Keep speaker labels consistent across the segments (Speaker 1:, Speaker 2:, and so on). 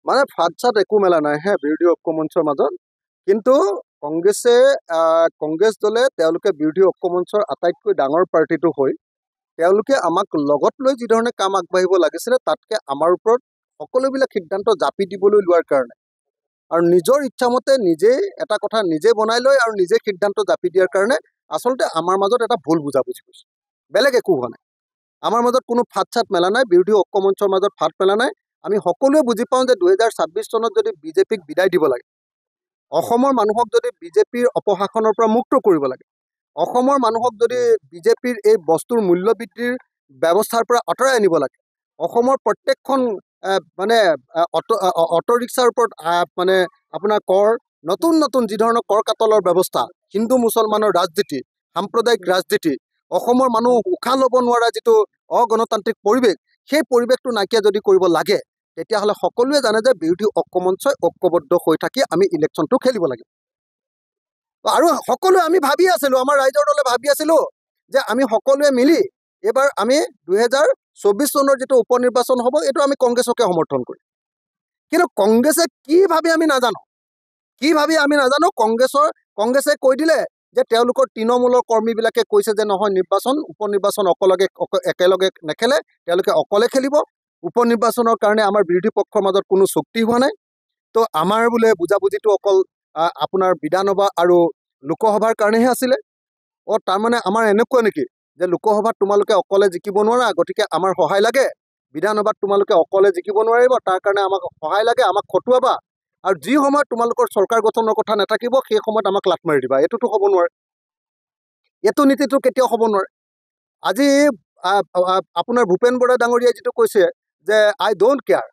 Speaker 1: মানে ফাট চাট একো মেলা নাই হে বিৰোধী ঐক্যমঞ্চৰ মাজত কিন্তু কংগ্ৰেছ দলে তেওঁলোকে বিৰোধী ঐক্যমঞ্চৰ আটাইতকৈ ডাঙৰ পাৰ্টিটো হৈ তেওঁলোকে আমাক লগত লৈ যি ধৰণে কাম আগবাঢ়িব লাগিছিলে তাতকে আমাৰ ওপৰত সকলোবিলাক সিদ্ধান্ত জাপি দিবলৈ লোৱাৰ কাৰণে আৰু নিজৰ ইচ্ছামতে নিজে এটা কথা নিজে বনাই লৈ আৰু নিজে সিদ্ধান্ত জাপি দিয়াৰ কাৰণে আচলতে আমাৰ মাজত এটা ভুল বুজাবুজি হৈছে বেলেগ একো হোৱা নাই আমাৰ মাজত কোনো ফাট চাট মেলা নাই বিৰোধী ঐক্যমঞ্চৰ মাজত ফাট মেলা নাই আমি সকলোৱে বুজি পাওঁ যে 2026 চনত যদি বিজেপিক বিদায় দিব লাগে অসমৰ মানুহক যদি বিজেপিৰ অপশাসনৰ পৰা মুক্ত কৰিব লাগে অসমৰ মানুহক যদি বিজেপিৰ এই বস্তুৰ মূল্য বৃদ্ধিৰ ব্যৱস্থাৰ পৰা আঁতৰাই আনিব লাগে অসমৰ প্ৰত্যেকখন মানে অটো ৰিক্সাৰ ওপৰত মানে আপোনাৰ কৰ নতুন নতুন যি ধৰণৰ কৰ কাটলৰ ব্যৱস্থা হিন্দু মুছলমানৰ ৰাজনীতি সাম্প্ৰদায়িক ৰাজনীতি অসমৰ মানুহ উশাহ ল'ব নোৱাৰা যিটো অগণতান্ত্ৰিক পৰিৱেশ সেই পৰিৱেশটো নাইকিয়া যদি কৰিব লাগে তেতিয়াহ'লে সকলোৱে জানে যে বিৰোধী ঐক্যমঞ্চই ঐক্যবদ্ধ হৈ থাকি আমি ইলেকশ্যনটো খেলিব লাগে আৰু সকলোৱে আমি ভাবি আছিলোঁ আমাৰ ৰাইজৰ দলে ভাবি আছিলোঁ যে আমি সকলোৱে মিলি এইবাৰ আমি 2024 চনৰ যিটো উপ নিৰ্বাচন হ'ব এইটো আমি কংগ্ৰেছকে সমৰ্থন কৰিম কিন্তু কংগ্ৰেছে কি ভাবি আমি নাজানো কংগ্ৰেছে কৈ দিলে যে তেওঁলোকৰ তৃণমূলৰ কৰ্মীবিলাকে কৈছে যে নহয় উপ নিৰ্বাচন একেলগে নেখেলে তেওঁলোকে অকলে খেলিব উপ নিৰ্বাচনৰ কাৰণে আমাৰ বিৰোধী পক্ষৰ মাজত কোনো চুক্তি হোৱা নাই তো আমাৰ বোলে বুজাবুজিটো অকল আপোনাৰ বিধানসভা আৰু লোকসভাৰ কাৰণেহে আছিলে তাৰমানে আমাৰ এনেকুৱা নেকি যে লোকসভাত তোমালোকে অকলে জিকিব নোৱাৰা গতিকে আমাৰ সহায় লাগে বিধানসভাত তোমালোকে অকলে জিকিব নোৱাৰিব তাৰ কাৰণে আমাক সহায় লাগে আমাক খটুৱাবা আৰু যি সময়ত তোমালোকৰ চৰকাৰ গঠনৰ কথা নাথাকিব সেই সময়ত আমাক লাট মাৰি দিবা এইটোতো হ'ব নোৱাৰে এইটো নীতিটো কেতিয়াও হ'ব নোৱাৰে আজি আপোনাৰ ভূপেন বৰা ডাঙৰীয়াই যিটো কৈছে যে আই ডোণ্ট কেয়াৰ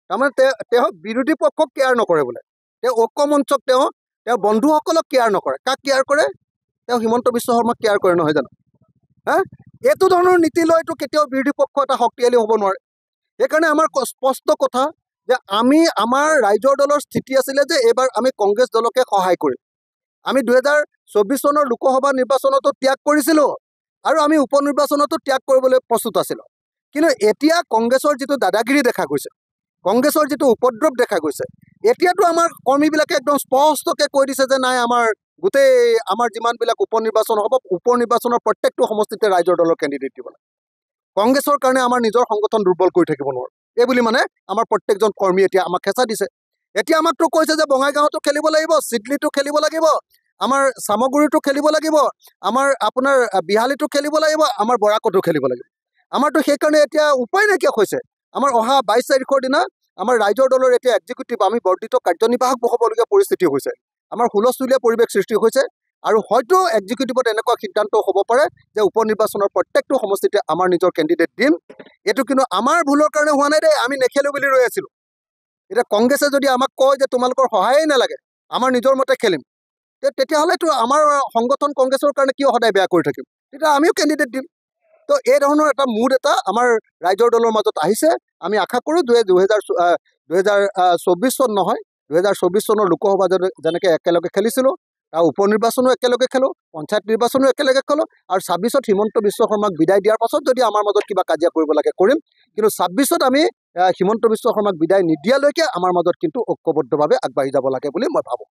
Speaker 1: তাৰমানে তেওঁ বিৰোধী পক্ষক কেয়াৰ নকৰে বোলে তেওঁ ঐক্যমঞ্চক তেওঁ বন্ধুসকলক কেয়াৰ নকৰে কাক কেয়াৰ কৰে তেওঁ হিমন্ত বিশ্ব শৰ্মাক কেয়াৰ কৰে নহয় জানো হা এইটো ধৰণৰ নীতি লৈতো কেতিয়াও বিৰোধী পক্ষ এটা শক্তিশালী হ'ব নোৱাৰে সেইকাৰণে আমাৰ স্পষ্ট কথা যে আমি আমাৰ ৰাইজৰ দলৰ স্থিতি আছিলে যে এইবাৰ আমি কংগ্ৰেছ দলকে সহায় কৰিম আমি 2024 চনৰ লোকসভা নিৰ্বাচনতো ত্যাগ কৰিছিলোঁ আৰু আমি উপ নিৰ্বাচনতো ত্যাগ কৰিবলৈ প্ৰস্তুত আছিলোঁ কিন্তু এতিয়া কংগ্ৰেছৰ যিটো দাদাগিৰি দেখা গৈছে কংগ্ৰেছৰ যিটো উপদ্ৰৱ দেখা গৈছে এতিয়াতো আমাৰ কৰ্মীবিলাকে একদম স্পষ্টকৈ কৈ দিছে যে নাই গোটেই আমাৰ যিমানবিলাক উপ নিৰ্বাচন হ'ব উপ নিৰ্বাচনৰ প্ৰত্যেকটো সমষ্টিতে ৰাইজৰ দলৰ কেণ্ডিডেট দিব লাগে কংগ্ৰেছৰ কাৰণে আমাৰ নিজৰ সংগঠন দুৰ্বল কৰি থাকিব নোৱাৰোঁ এইবুলি মানে আমাৰ প্ৰত্যেকজন কৰ্মী এতিয়া আমাক হেঁচা দিছে এতিয়া আমাকতো কৈছে যে বঙাইগাঁৱতো খেলিব লাগিব চিডলিতো খেলিব লাগিব আমাৰ চামগুৰিতো খেলিব লাগিব আমাৰ আপোনাৰ বিহালীতো খেলিব লাগিব আমাৰ বৰাকতো খেলিব লাগিব আমাৰতো সেইকাৰণে এতিয়া উপায় নাইকিয়া হৈছে আমাৰ অহা 22 তাৰিখৰ দিনা আমাৰ ৰাইজৰ দলৰ এতিয়া এক্সিকিউটিভ আমি বৰ্ধিত কাৰ্যনিৰ্বাহক হ'বলগীয়া পৰিস্থিতি হৈছে আমাৰ হুলস্থুলীয়া পৰিৱেশ সৃষ্টি হৈছে আৰু হয়তো এক্সিকিউটিভত এনেকুৱা সিদ্ধান্ত হ'ব পাৰে যে উপ নিৰ্বাচনৰ প্ৰত্যেকটো সমষ্টিতে আমাৰ নিজৰ কেণ্ডিডেট দিম এইটো কিন্তু আমাৰ ভুলৰ কাৰণে হোৱা নাই দেই আমি নেখেলোঁ বুলি ৰৈ আছিলোঁ এতিয়া কংগ্ৰেছে যদি আমাক কয় যে তোমালোকৰ সহায়েই নালাগে আমাৰ নিজৰ মতে খেলিম তেতিয়াহ'লেতো আমাৰ সংগঠন কংগ্ৰেছৰ কাৰণে কিয় সদায় বেয়া কৰি থাকিম তেতিয়া আমিও কেণ্ডিডেট দিম তো এই ধৰণৰ এটা মুড এটা আমাৰ ৰাইজৰ দলৰ মাজত আহিছে আমি আশা কৰোঁ 2024 চন নহয় 2024 চনৰ লোকসভা যেনেকৈ একেলগে খেলিছিলোঁ তাৰ উপ নিৰ্বাচনো একেলগে খেলোঁ পঞ্চায়ত নিৰ্বাচনো একেলগে খেলোঁ আৰু 26ত হিমন্ত বিশ্ব শৰ্মাক বিদায় দিয়াৰ পাছত যদি আমাৰ মাজত কিবা কাজিয়া কৰিব লাগে কৰিম কিন্তু 26ত আমি হিমন্ত বিশ্ব শৰ্মাক বিদায় নিদিয়ালৈকে আমাৰ মাজত কিন্তু ঐক্যবদ্ধভাৱে আগবাঢ়ি যাব লাগে বুলি মই ভাবোঁ